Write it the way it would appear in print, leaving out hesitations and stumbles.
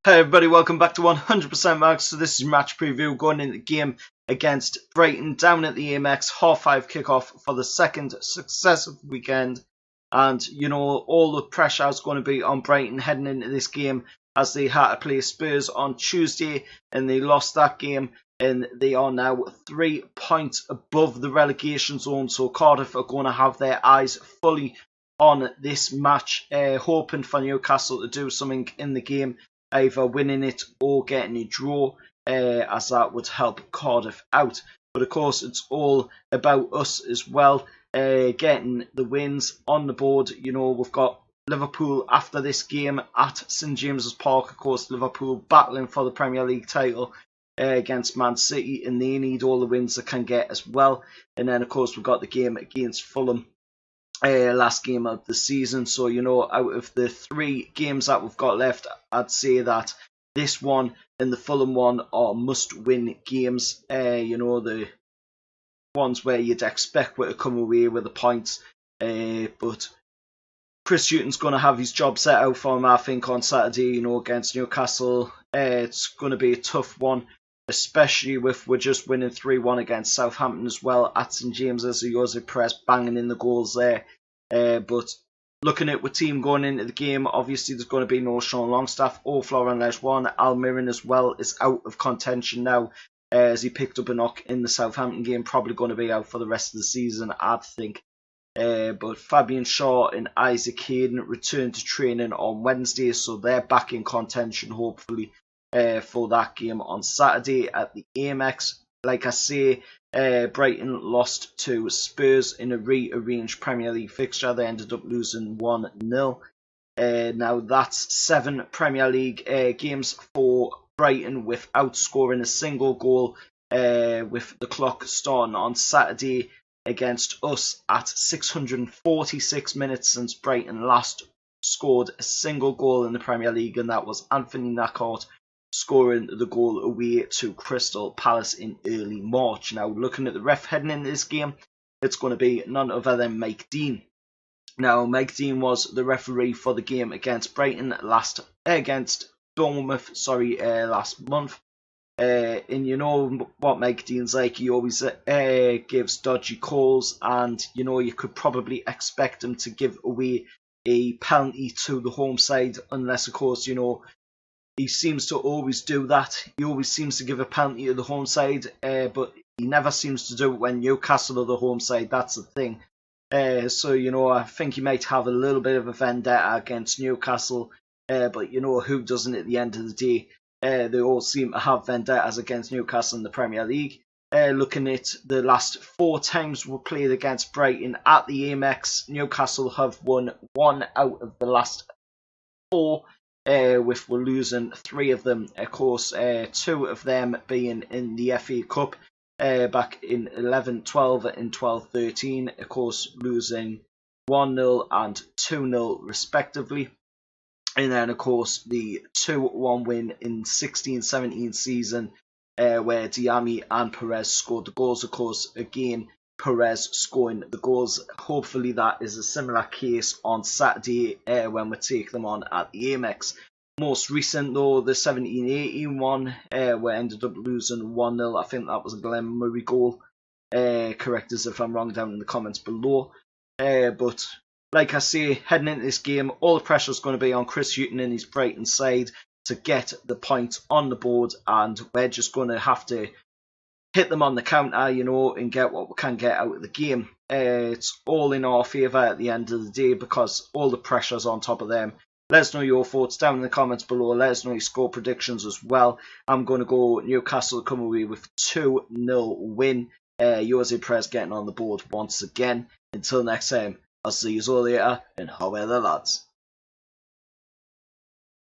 Hey everybody, welcome back to 100% Max. So this is match preview going into the game against Brighton down at the Amex, 5:30 kickoff for the second successive weekend. And you know, all the pressure is going to be on Brighton heading into this game as they had to play Spurs on Tuesday and they lost that game, and they are now 3 points above the relegation zone. So Cardiff are going to have their eyes fully on this match, hoping for Newcastle to do something in the game, either winning it or getting a draw, as that would help Cardiff out. But of course, it's all about us as well, getting the wins on the board. You know, we've got Liverpool after this game at St James's Park. Of course, Liverpool battling for the Premier League title against Man City, and they need all the wins they can get as well. And then, of course, we've got the game against Fulham, last game of the season. So, you know, out of the 3 games that we've got left, I'd say that this one and the Fulham one are must-win games. You know, the ones where you'd expect to come away with the points. But Chris Hughton's going to have his job set out for him, I think, on Saturday, you know, against Newcastle. It's going to be a tough one, especially with we're just winning 3-1 against Southampton as well at St James's. Jose Perez banging in the goals there. But looking at the team going into the game, obviously there's going to be no Sean Longstaff or Florian Lejeune. Almiron as well is out of contention now, as he picked up a knock in the Southampton game. Probably going to be out for the rest of the season, I'd think. But Fabian Shaw and Isaac Hayden return to training on Wednesday, so they're back in contention, hopefully, for that game on Saturday at the Amex. Like I say, Brighton lost to Spurs in a rearranged Premier League fixture. They ended up losing 1-0. Now that's 7 Premier League games for Brighton without scoring a single goal, with the clock starting on Saturday against us at 646 minutes since Brighton last scored a single goal in the Premier League, and that was Anthony Knockout scoring the goal away to Crystal Palace in early March. Now, looking at the ref heading into this game, it's going to be none other than Mike Dean. Now, Mike Dean was the referee for the game against Brighton last month. And you know what Mike Dean's like, he always gives dodgy calls, and you know you could probably expect him to give away a penalty to the home side, unless of course, you know, he seems to always do that. He always seems to give a penalty to the home side, but he never seems to do it when Newcastle are the home side. That's the thing. So, you know, I think he might have a little bit of a vendetta against Newcastle, but, you know, who doesn't at the end of the day? They all seem to have vendettas against Newcastle in the Premier League. Looking at the last 4 times we played against Brighton at the Amex, Newcastle have won 1 out of the last 4. With we're losing 3 of them. Of course, 2 of them being in the FA Cup back in 11-12 and 12-13. Of course, losing 1-0 and 2-0 respectively. And then, of course, the 2-1 win in 16-17 season, where Diame and Perez scored the goals. Of course, again, Perez scoring the goals. Hopefully that is a similar case on Saturday when we take them on at the Amex. Most recent though, the 17-18 one, we ended up losing 1-0. I think that was a Glenn Murray goal. Correct us if I'm wrong down in the comments below. But like I say, heading into this game, all the pressure is going to be on Chris Hughton and his Brighton side to get the points on the board, and we're just going to have to hit them on the counter, you know, and get what we can get out of the game. It's all in our favour at the end of the day because all the pressure's on top of them. Let us know your thoughts down in the comments below. Let us know your score predictions as well. I'm going to go Newcastle come away with 2-0 win. Jose Perez getting on the board once again. Until next time, I'll see you all later, and how are the lads?